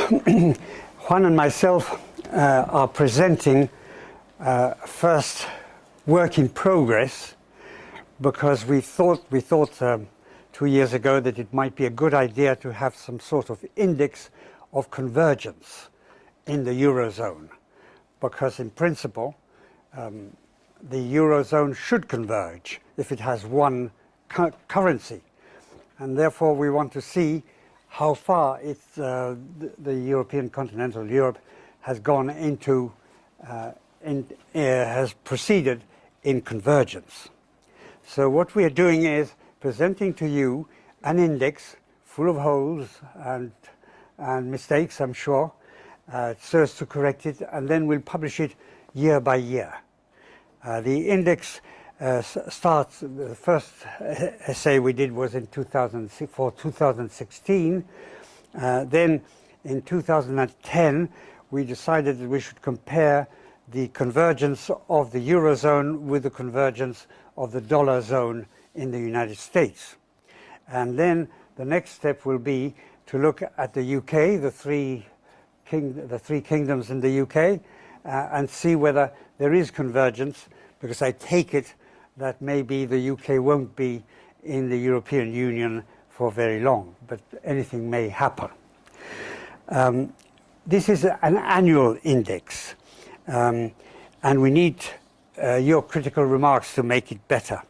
Juan and myself are presenting first work in progress, because we thought 2 years ago that it might be a good idea to have some sort of index of convergence in the Eurozone, because in principle the Eurozone should converge if it has one currency, and therefore we want to see how far the European continental Europe has gone into has proceeded in convergence. So what we are doing is presenting to you an index full of holes and mistakes, I'm sure, so as to correct it, and then we'll publish it year by year. The index starts, the first essay we did was in 2016. Then in 2010 we decided that we should compare the convergence of the Eurozone with the convergence of the dollar zone in the United States. And then the next step will be to look at the UK, the three kingdoms in the UK, and see whether there is convergence, because I take it that maybe the UK won't be in the European Union for very long, but anything may happen. This is an annual index, and we need your critical remarks to make it better.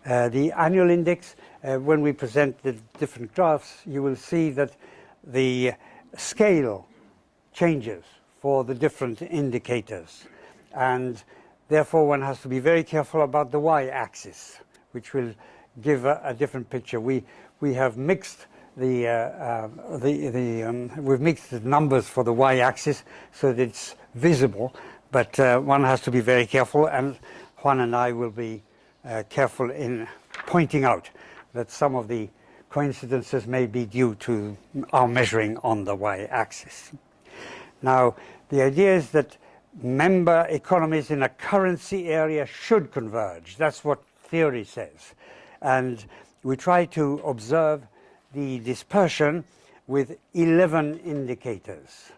The annual index, when we present the different graphs, you will see that the scale changes for the different indicators, and therefore one has to be very careful about the y-axis, which will give a different picture. We have mixed we've mixed the numbers for the y-axis so that it's visible, but one has to be very careful, and Juan and I will be careful in pointing out that some of the coincidences may be due to our measuring on the y-axis. Now, the idea is that member economies in a currency area should converge. That's what theory says. And we try to observe the dispersion with 11 indicators,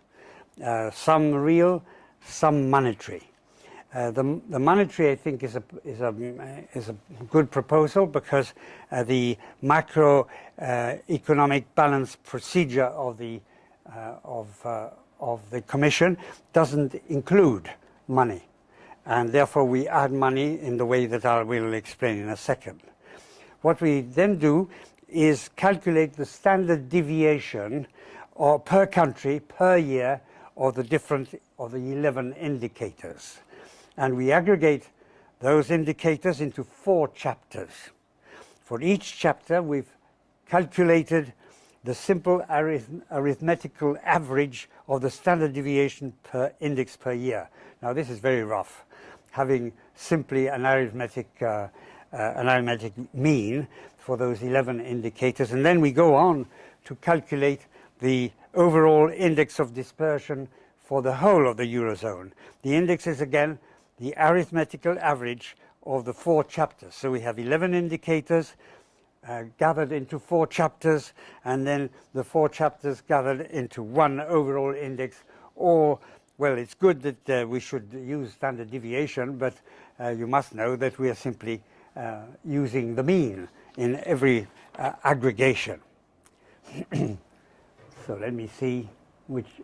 some real, some monetary. The monetary, I think, is a good proposal, because the macroeconomic balance procedure of the Commission doesn't include money, and therefore we add money in the way that I will explain in a second. What we then do is calculate the standard deviation per country per year of the 11 indicators, and we aggregate those indicators into 4 chapters. For each chapter we've calculated the simple arithmetical average of the standard deviation per index per year. Now this is very rough, having simply an arithmetic mean for those 11 indicators, and then we go on to calculate the overall index of dispersion for the whole of the Eurozone. The index is again the arithmetical average of the 4 chapters. So we have 11 indicators gathered into 4 chapters, and then the 4 chapters gathered into one overall index. Or, well, it's good that we should use standard deviation, but you must know that we are simply using the mean in every aggregation. So let me see which.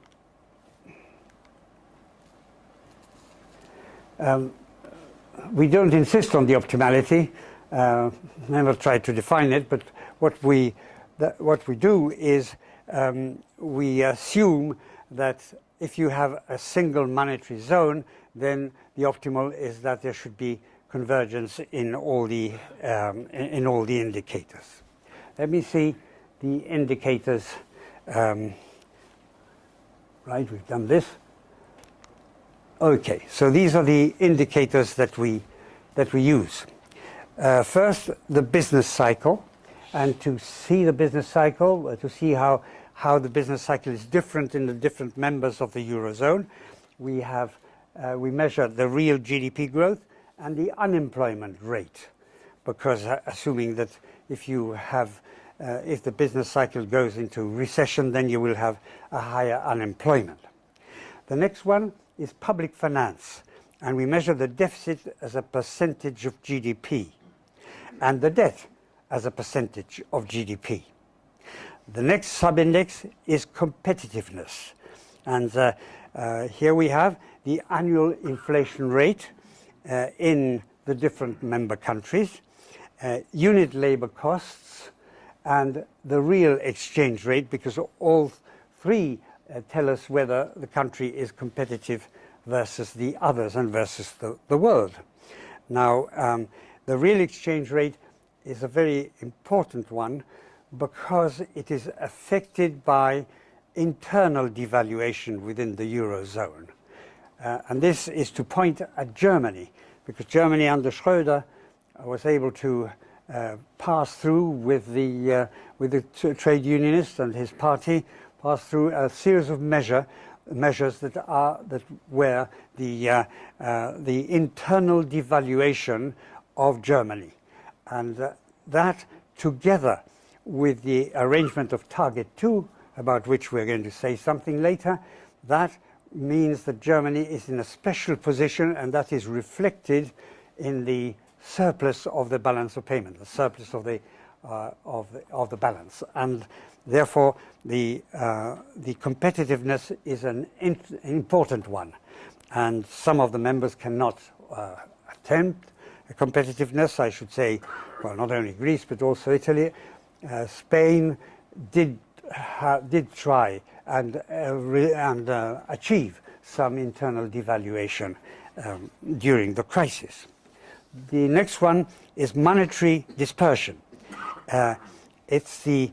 We don't insist on the optimality. Never try to define it, but what we do is we assume that if you have a single monetary zone, then the optimal is that there should be convergence in all the indicators. Let me see the indicators. Right, we've done this. Okay, so these are the indicators that we use. First, the business cycle, and to see the business cycle, to see how the business cycle is different in the different members of the Eurozone, we measure the real GDP growth and the unemployment rate, because assuming that if you have if the business cycle goes into recession, then you will have a higher unemployment. The next one is public finance, and we measure the deficit as a percentage of GDP and the debt as a percentage of GDP. The next sub-index is competitiveness, and here we have the annual inflation rate in the different member countries, unit labor costs, and the real exchange rate, because all three tell us whether the country is competitive versus the others and versus the world. Now, the real exchange rate is a very important one because it is affected by internal devaluation within the Eurozone. And this is to point at Germany, because Germany under Schröder was able to pass through with the trade unionists and his party, pass through a series of measures that were the internal devaluation of Germany, and that together with the arrangement of Target 2, about which we're going to say something later, that means that Germany is in a special position, and that is reflected in the surplus of the balance of payment, the surplus of the balance, and therefore the competitiveness is an important one, and some of the members cannot attempt competitiveness. I should say, well, not only Greece but also Italy. Spain did try and achieve some internal devaluation during the crisis. The next one is monetary dispersion. It's the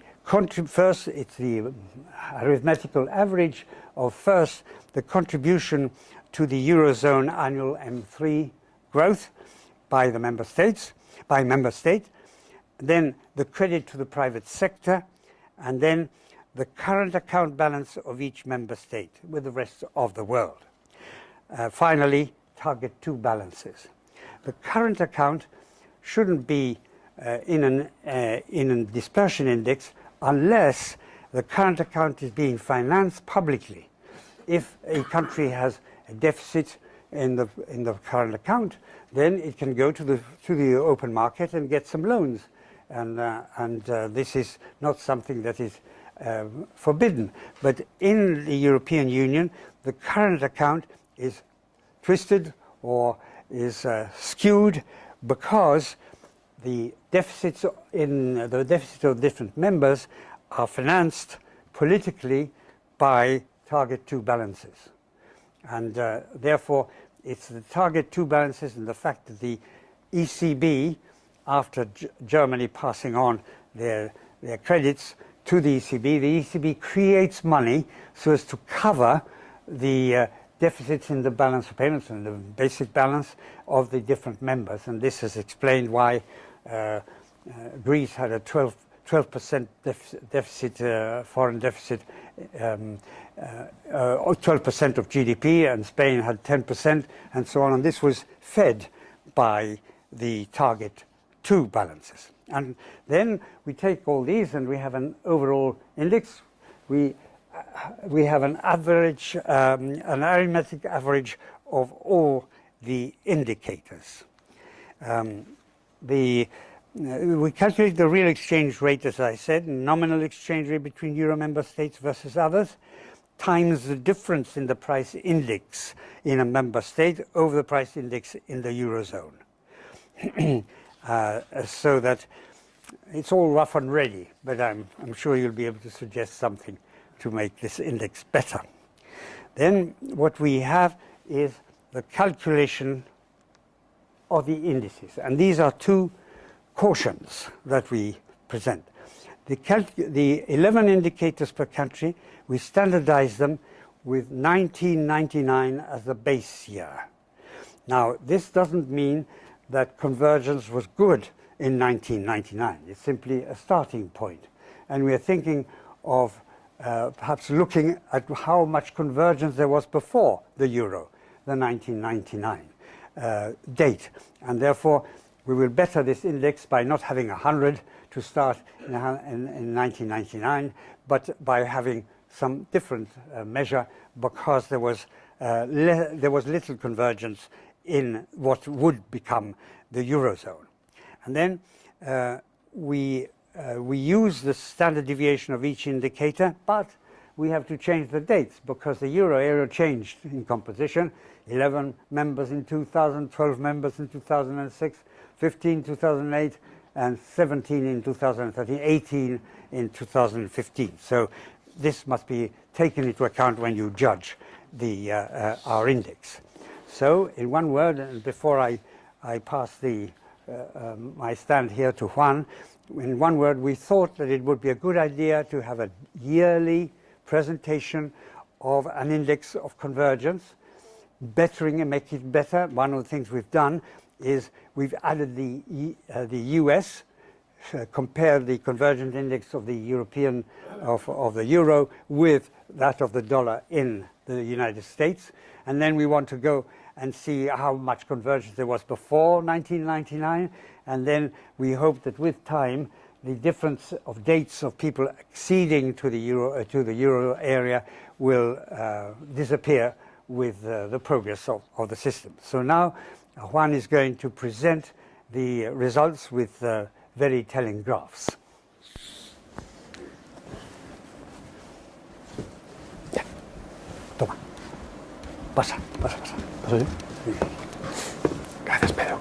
arithmetical average of first the contribution to the Eurozone annual M3 growth by the member state, then the credit to the private sector, and then the current account balance of each member state with the rest of the world. Finally, Target 2 balances. The current account shouldn't be in a dispersion index unless the current account is being financed publicly. If a country has a deficit in the current account, then it can go to the open market and get some loans, and this is not something that is forbidden. But in the European Union, the current account is twisted or is skewed because the deficits of different members are financed politically by Target 2 balances. And therefore, it's the Target 2 balances and the fact that the ECB, after Germany passing on their credits to the ECB creates money so as to cover the deficits in the balance of payments and the basic balance of the different members. And this has explained why Greece had a 12% deficit, foreign deficit, 12% of GDP, and Spain had 10%, and so on. And this was fed by the Target 2 balances. And then we take all these and we have an overall index. We have an average, an arithmetic average of all the indicators. We calculate the real exchange rate, as I said, nominal exchange rate between Euro member states versus others, times the difference in the price index in a member state over the price index in the Eurozone. So that it's all rough and ready, but I'm sure you'll be able to suggest something to make this index better. Then what we have is the calculation of the indices, and these are two cautions that we present. The 11 indicators per country, we standardize them with 1999 as the base year. Now, this doesn't mean that convergence was good in 1999. It's simply a starting point. And we are thinking of perhaps looking at how much convergence there was before the euro, the 1999 date. And therefore, we will better this index by not having 100 to start in 1999, but by having some different measure, because there was little convergence in what would become the Eurozone. And then we use the standard deviation of each indicator, but we have to change the dates because the euro area changed in composition. 11 members in 2000, 12 members in 2006, 15 in 2008, and 17 in 2013, 18 in 2015. So this must be taken into account when you judge our index. So in one word, and before I pass my stand here to Juan, in one word, we thought that it would be a good idea to have a yearly presentation of an index of convergence, bettering and making it better. One of the things we've done is we've added the US, compared the convergence index of the European, of the euro with that of the dollar in the United States. And then we want to go and see how much convergence there was before 1999. And then we hope that with time, the difference of dates of people acceding to the euro area will disappear with the progress of the system. So now Juan is going to present the results with very telling graphs. Yeah. Toma. Pasa. ¿Paso yo? Gracias, Pedro.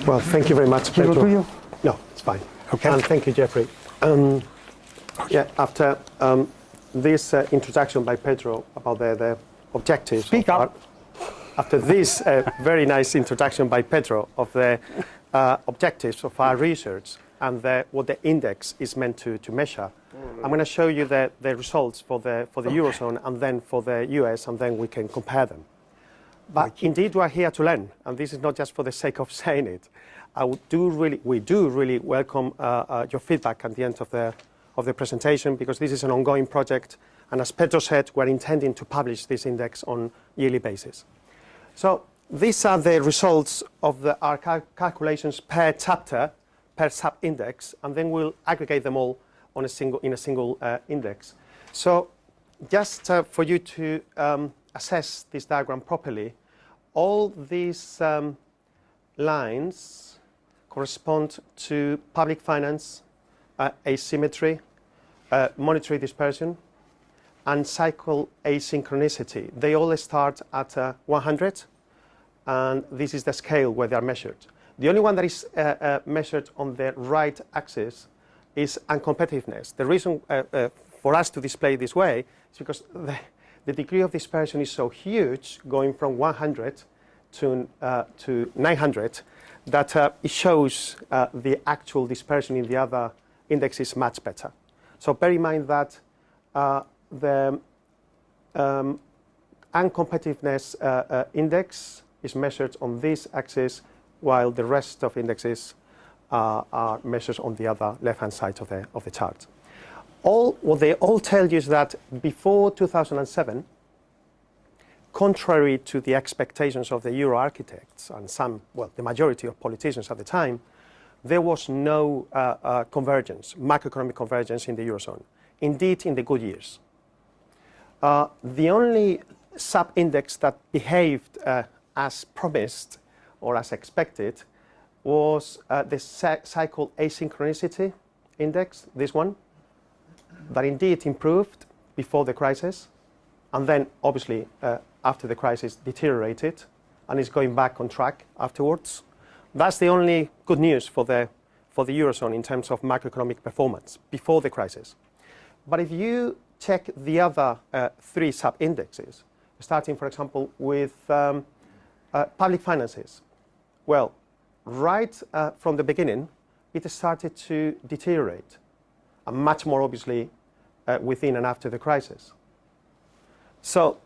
Well, thank you very much, Pedro. Tuyo? No, it's fine. Okay. And thank you, Jeffrey. Yeah, after this introduction by Pedro about the objectives. Speak up. After this very nice introduction by Pedro of the objectives of our research and what the index is meant to measure, I'm going to show you the results for the Eurozone and then for the US, and then we can compare them. But indeed, we are here to learn, and this is not just for the sake of saying it. We do really welcome your feedback at the end of the presentation, because this is an ongoing project, and as Pedro said, we're intending to publish this index on yearly basis. So these are the results of our calculations per chapter, per sub-index, and then we'll aggregate them all in a single index. So just for you to assess this diagram properly, all these lines correspond to public finance, asymmetry, monetary dispersion, and cycle asynchronicity. They all start at 100, and this is the scale where they are measured. The only one that is measured on the right axis is uncompetitiveness. The reason for us to display this way is because the degree of dispersion is so huge, going from 100 to 900, that it shows the actual dispersion in the other indexes much better. So bear in mind that the uncompetitiveness index is measured on this axis, while the rest of indexes are measured on the other left-hand side of the chart. What they all tell you is that before 2007, contrary to the expectations of the Euro architects and the majority of politicians at the time, there was no macroeconomic convergence in the Eurozone. Indeed, in the good years. The only sub-index that behaved as promised or as expected was the cycle asynchronicity index, this one, that indeed improved before the crisis, and then obviously after the crisis deteriorated and is going back on track afterwards. That's the only good news for the Eurozone in terms of macroeconomic performance before the crisis. But if you check the other three sub-indexes, starting, for example, with public finances, well, right from the beginning, it started to deteriorate, and much more obviously within and after the crisis. So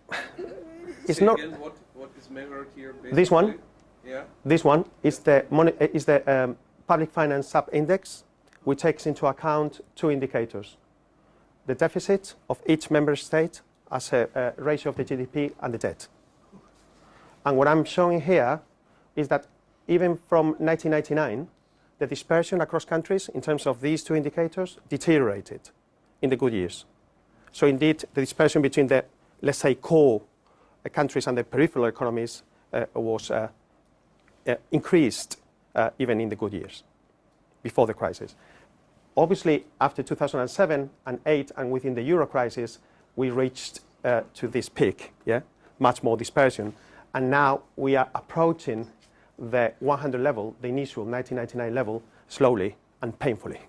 it's not. Again, what is measured here? Basically? This one. Yeah. This one is the public finance sub-index, which takes into account two indicators: the deficit of each member state as a ratio of the GDP and the debt. And what I'm showing here is that even from 1999, the dispersion across countries in terms of these two indicators deteriorated in the good years. So indeed, the dispersion between the, let's say, core countries and the peripheral economies was increased even in the good years before the crisis. Obviously, after 2007 and 2008 and within the Euro crisis, we reached to this peak, much more dispersion. And now we are approaching the 100 level, the initial 1999 level, slowly and painfully.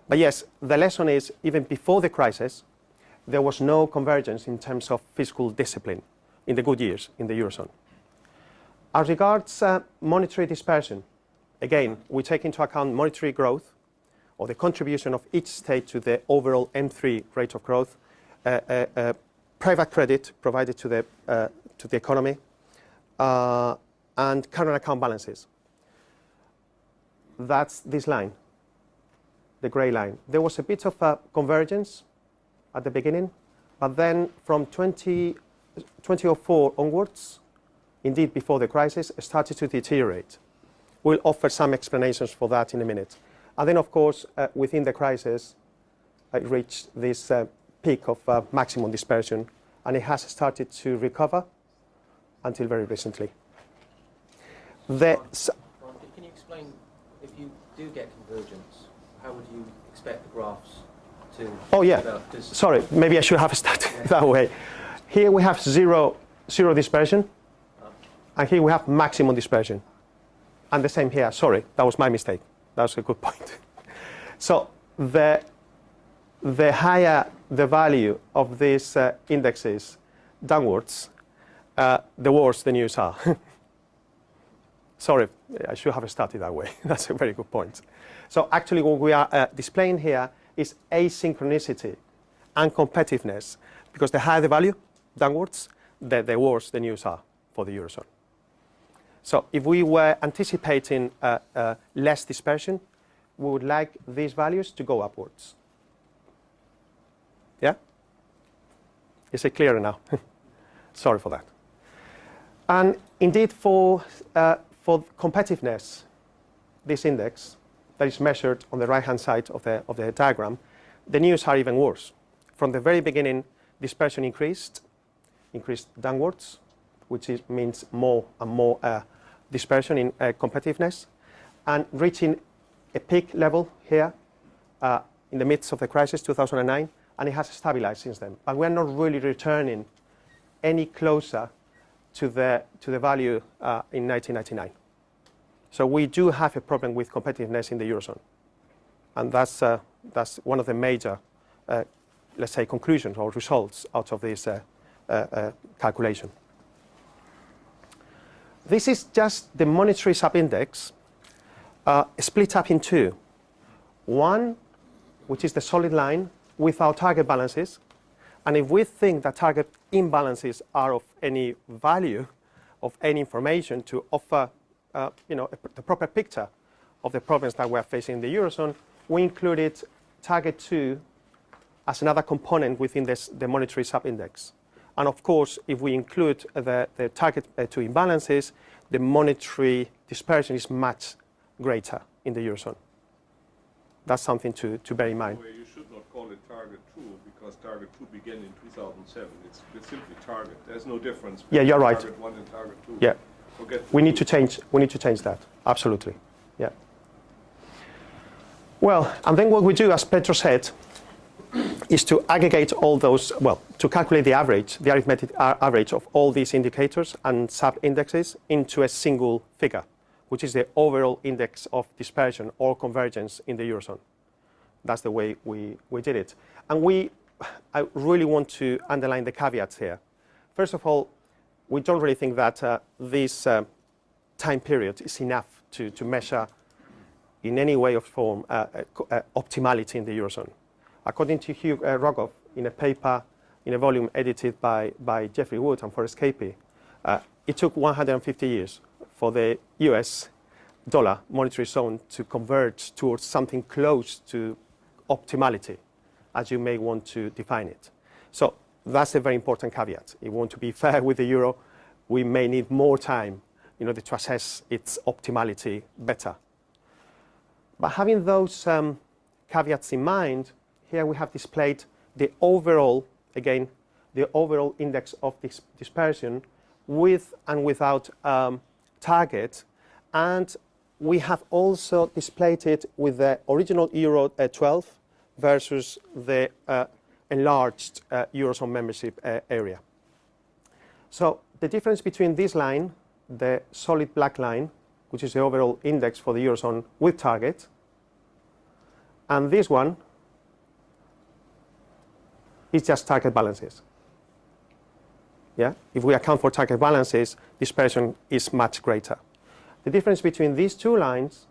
But yes, the lesson is, even before the crisis, there was no convergence in terms of fiscal discipline in the good years in the Eurozone. As regards monetary dispersion, again, we take into account monetary growth, or the contribution of each state to the overall M3 rate of growth, private credit provided to the economy, and current account balances. That's this line, the gray line. There was a bit of a convergence at the beginning, but then from 2004 onwards, indeed before the crisis, it started to deteriorate. We'll offer some explanations for that in a minute. And then, of course, within the crisis, it reached this peak of maximum dispersion, and it has started to recover until very recently. Can you explain, if you do get convergence, how would you expect the graphs to develop? Sorry, maybe I should have started that way. Here we have zero dispersion, and here we have maximum dispersion. And the same here. Sorry, that was my mistake. That's a good point. So the higher the value of these indexes downwards, the worse the news are. Sorry, I should have started that way. That's a very good point. So actually what we are displaying here is asynchronicity and competitiveness, because the higher the value downwards, the worse the news are for the Eurozone. So if we were anticipating less dispersion, we would like these values to go upwards. Yeah? Is it clearer now? Sorry for that. And indeed, for competitiveness, this index that is measured on the right-hand side of the diagram, the news are even worse. From the very beginning, dispersion increased downwards, which means more and more dispersion in competitiveness, and reaching a peak level here in the midst of the crisis, 2009, and it has stabilized since then. But we're not really returning any closer to the value in 1999. So we do have a problem with competitiveness in the Eurozone, and that's one of the major, let's say, conclusions or results out of this calculation. This is just the monetary subindex split up in two. One, which is the solid line with our target balances, and if we think that target imbalances are of any value, of any information to offer the proper picture of the problems that we're facing in the Eurozone, we included target 2 as another component within the monetary subindex. And of course, if we include the target 2 imbalances, the monetary dispersion is much greater in the Eurozone. That's something to bear in mind. You should not call it target 2 because target 2 began in 2007. It's simply target. There's no difference between you're right. target 1 and target 2. Yeah. Forget We need to change that. Absolutely. Yeah. Well, and then what we do, as Pedro said, is to aggregate all those, to calculate the average, the arithmetic average of all these indicators and sub-indexes into a single figure, which is the overall index of dispersion or convergence in the Eurozone. That's the way we did it. And I really want to underline the caveats here. First of all, we don't really think that this time period is enough to measure in any way or form optimality in the Eurozone. According to Hugh Rogoff, in a paper, in a volume edited by Jeffrey Wood and Forrest Capey, it took 150 years for the US dollar monetary zone to converge towards something close to optimality, as you may want to define it. So that's a very important caveat. If we want to be fair with the euro, we may need more time in order to assess its optimality better. But having those caveats in mind, here we have displayed the overall, again, the overall index of dispersion with and without target. And we have also displayed it with the original Euro 12 versus the enlarged Eurozone membership area. So the difference between this line, the solid black line, which is the overall index for the Eurozone with target, and this one is just target balances. Yeah? If we account for target balances, dispersion is much greater. The difference between these two lines,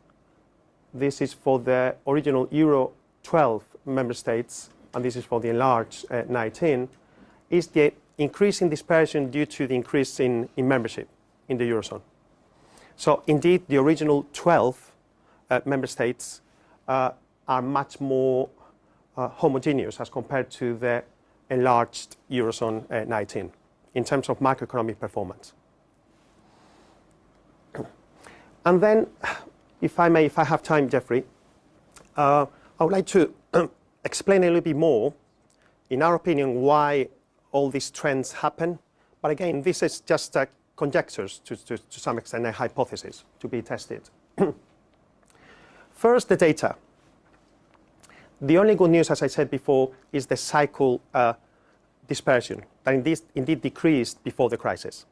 this is for the original Euro 12 member states, and this is for the enlarged 19, is the increase in dispersion due to the increase in membership in the Eurozone. So indeed, the original 12 member states are much more homogeneous as compared to the enlarged Eurozone 19 in terms of macroeconomic performance. And then, if I may, if I have time, Jeffrey, I would like to explain a little bit more, in our opinion, why all these trends happen. But again, this is just conjectures to some extent, a hypothesis to be tested. First, the data. The only good news, as I said before, is the cycle dispersion that indeed decreased before the crisis.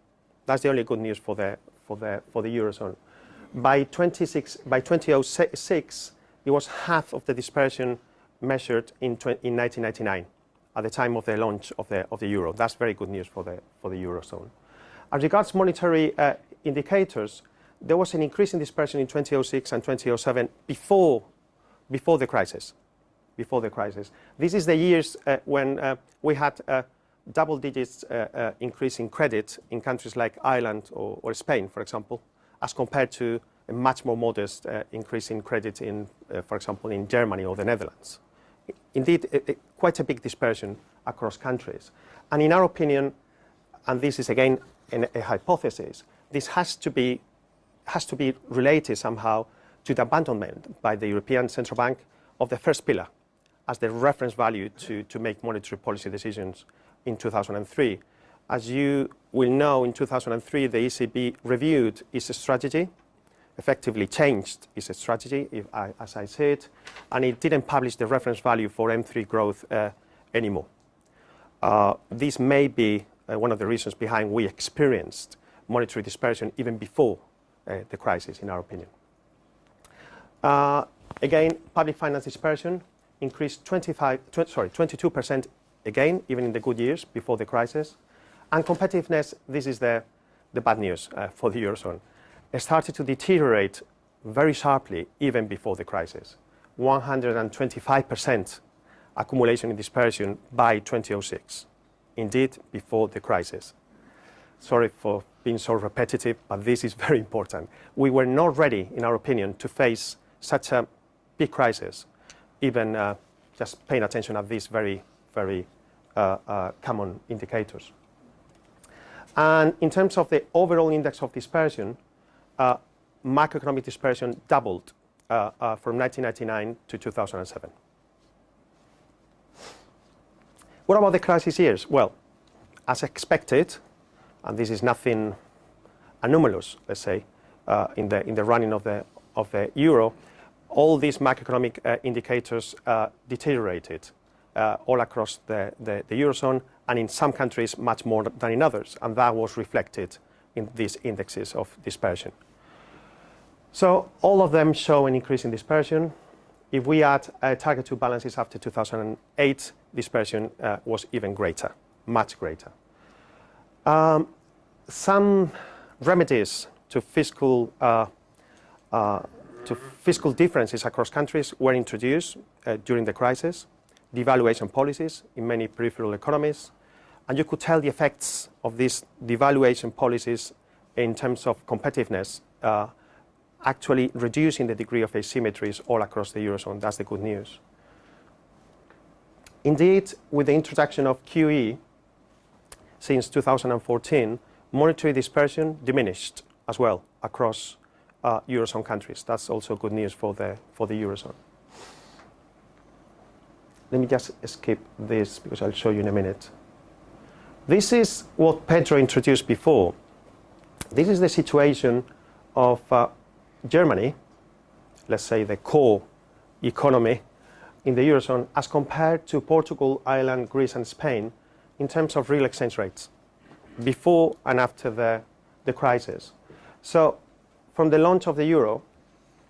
That's the only good news for the Eurozone. By 2006, it was half of the dispersion measured in 1999, at the time of the launch of the euro. That's very good news for the Eurozone. As regards monetary indicators, there was an increase in dispersion in 2006 and 2007 before the crisis. This is the years when we had double digits increase in credit in countries like Ireland or Spain, for example, as compared to a much more modest increase in credit in, for example, in Germany or the Netherlands. Indeed, quite a big dispersion across countries. And in our opinion, and this is again a hypothesis, this has to be related somehow to the abandonment by the European Central Bank of the first pillar as the reference value to make monetary policy decisions in 2003. As you will know, in 2003, the ECB reviewed its strategy, effectively changed its strategy, as I said, and it didn't publish the reference value for M3 growth anymore. This may be one of the reasons behind we experienced monetary dispersion even before the crisis, in our opinion. Again, public finance dispersion increased 22% again, even in the good years before the crisis. And competitiveness, this is the bad news for the Eurozone. It started to deteriorate very sharply even before the crisis. 125% accumulation in dispersion by 2006. Indeed, before the crisis. Sorry for being so repetitive, but this is very important. We were not ready, in our opinion, to face such a big crisis, even just paying attention at these very, very common indicators. And in terms of the overall index of dispersion, macroeconomic dispersion doubled from 1999 to 2007. What about the crisis years? Well, as expected, and this is nothing anomalous, let's say, in the running of the euro, all these macroeconomic indicators deteriorated all across the Eurozone, and in some countries much more than in others, and that was reflected in these indexes of dispersion. So all of them show an increase in dispersion. If we add target 2 balances after 2008, dispersion was even greater, much greater. Some remedies to fiscal differences across countries were introduced during the crisis. Devaluation policies in many peripheral economies. And you could tell the effects of these devaluation policies in terms of competitiveness actually reducing the degree of asymmetries all across the Eurozone. That's the good news. Indeed, with the introduction of QE since 2014, monetary dispersion diminished as well across Eurozone countries. That's also good news for the Eurozone. Let me just skip this because I'll show you in a minute. This is what Pedro introduced before. This is the situation of Germany, let's say the core economy in the Eurozone, as compared to Portugal, Ireland, Greece, and Spain in terms of real exchange rates before and after the crisis. So from the launch of the euro,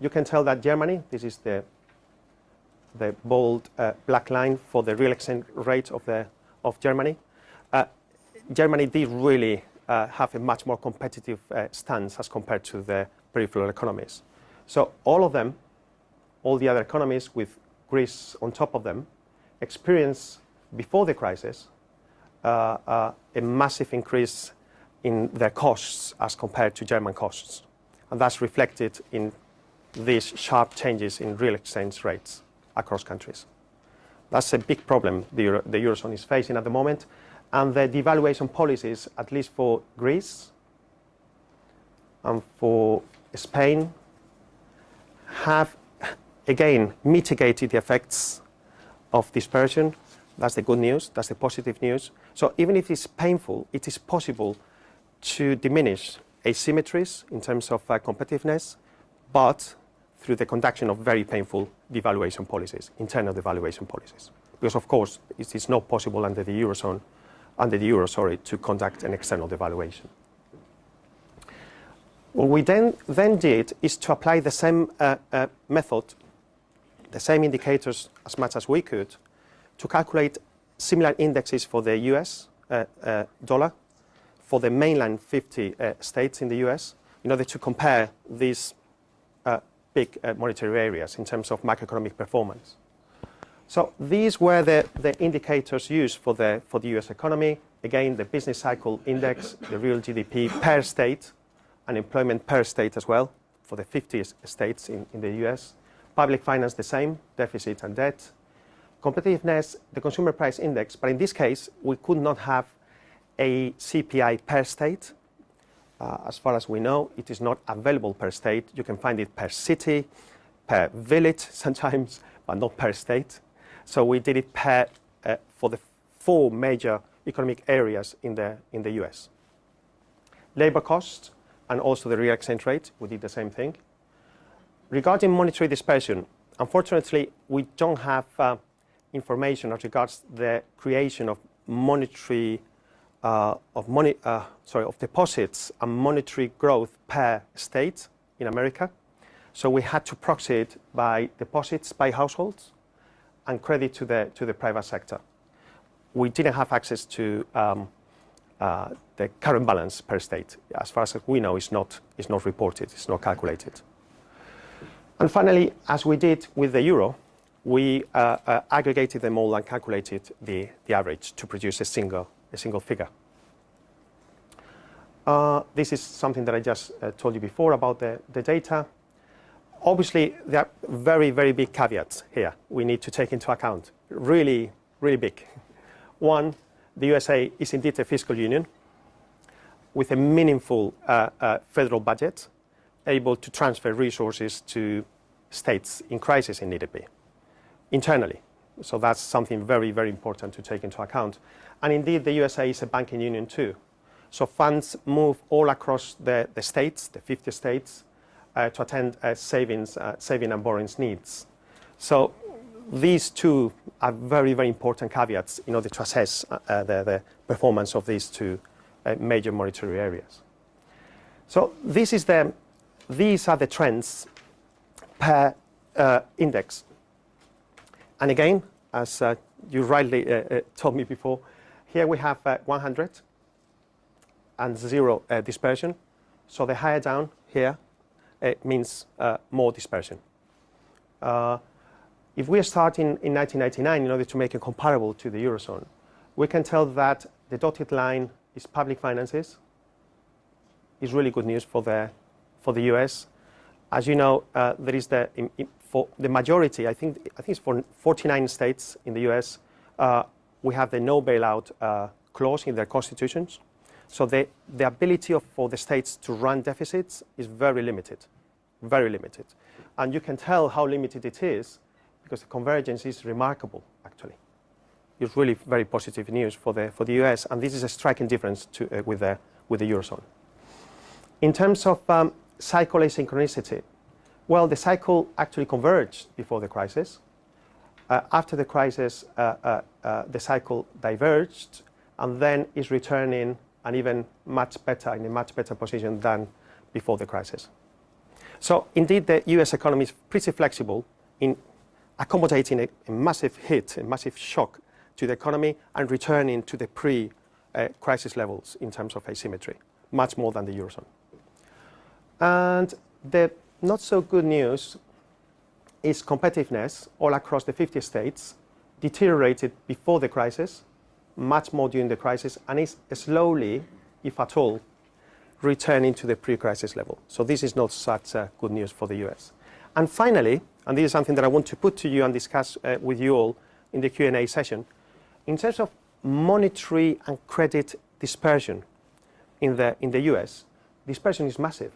you can tell that Germany, this is the bold black line for the real exchange rate of Germany. Germany did really have a much more competitive stance as compared to the peripheral economies. So all of them, all the other economies with Greece on top of them, experienced before the crisis a massive increase in their costs as compared to German costs. And that's reflected in these sharp changes in real exchange rates across countries. That's a big problem the Eurozone is facing at the moment. And the devaluation policies, at least for Greece and for Spain, have again mitigated the effects of dispersion. That's the good news, that's the positive news. So even if it's painful, it is possible to diminish asymmetries in terms of competitiveness, but through the conduction of very painful devaluation policies, internal devaluation policies. Because of course, it is not possible under the Eurozone, under the euro, to conduct an external devaluation. What we then did is to apply the same method, the same indicators as much as we could, to calculate similar indexes for the US dollar, for the mainland 50 states in the US, in order to compare these big monetary areas in terms of macroeconomic performance. So these were the indicators used for the US economy. Again, the business cycle index, the real GDP per state, unemployment per state as well, for the 50 states in the US. Public finance the same, deficit and debt. Competitiveness, the consumer price index, but in this case, we could not have a CPI per state. As far as we know, it is not available per state. You can find it per city, per village sometimes, but not per state. So we did it for the 4 major economic areas in the US. Labor costs and also the real exchange rate, we did the same thing. Regarding monetary dispersion, unfortunately, we don't have information as regards the creation of of deposits and monetary growth per state in America. So we had to proxy it by deposits by households and credit to the private sector. We didn't have access to the current balance per state. As far as we know, it's not reported, it's not calculated. And finally, as we did with the euro, we aggregated them all and calculated the average to produce a single figure. This is something that I just told you before about the data. Obviously, there are very, very big caveats here we need to take into account. Really, really big. One, the USA is indeed a fiscal union with a meaningful federal budget, able to transfer resources to states in crisis in need to be, internally. So that's something very, very important to take into account. And indeed, the USA is a banking union too. So funds move all across the states, the 50 states, to attend saving and borrowing needs. So these two are very, very important caveats in order to assess the performance of these two major monetary areas. So these are the trends per index. And again, as you rightly told me before, here we have 100 and 0 dispersion. So the higher down here, it means more dispersion. If we start in 1999, in order to make it comparable to the Eurozone, we can tell that the dotted line is public finances. It's really good news for the US. As you know, there is for the majority, I think it's for 49 states in the US, we have the no bailout clause in their constitutions. So the ability for the states to run deficits is very limited, very limited. And you can tell how limited it is because the convergence is remarkable, actually. It's really very positive news for the US, and this is a striking difference with the Eurozone. In terms of cycle asynchronicity, well, the cycle actually converged before the crisis. After the crisis, the cycle diverged, and then is returning and even much better, in a much better position than before the crisis. So indeed, the US economy is pretty flexible in accommodating a massive hit, a massive shock to the economy and returning to the pre-crisis levels in terms of asymmetry, much more than the Eurozone. And the not so good news is competitiveness all across the 50 states deteriorated before the crisis, much more during the crisis, and is slowly, if at all, returning to the pre-crisis level. So this is not such good news for the US. And finally, and this is something that I want to put to you and discuss with you all in the Q&A session, in terms of monetary and credit dispersion in the US, dispersion is massive.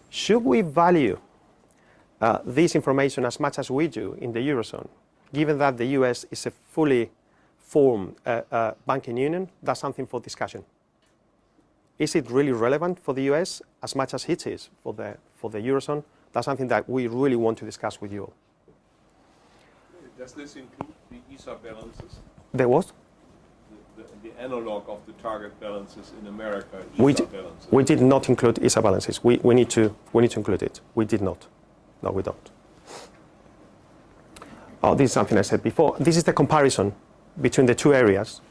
Should we value this information as much as we do in the Eurozone, given that the US is a fully formed banking union? That's something for discussion. Is it really relevant for the US as much as it is for the Eurozone? That's something that we really want to discuss with you all. Does this include the ISA balances? There was? The analog of the target balances in America, balances? We did not include ISA balances. We need to include it. We did not. No, we don't. Oh, this is something I said before. This is the comparison between the two areas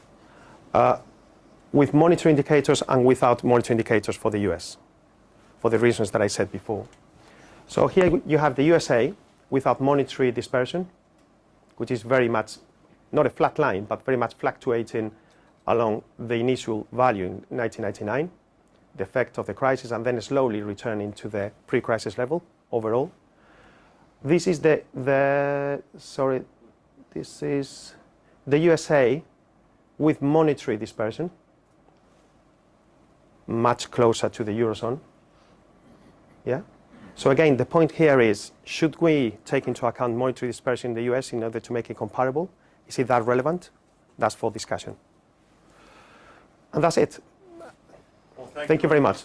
with monetary indicators and without monetary indicators for the US, for the reasons that I said before. So here you have the USA without monetary dispersion, which is very much, not a flat line, but very much fluctuating along the initial value in 1999, the effect of the crisis, and then slowly returning to the pre-crisis level overall. This is this is the USA with monetary dispersion, much closer to the Eurozone. Yeah? So again, the point here is, should we take into account monetary dispersion in the US in order to make it comparable? Is it that relevant? That's for discussion. And that's it. Well, thank you very much.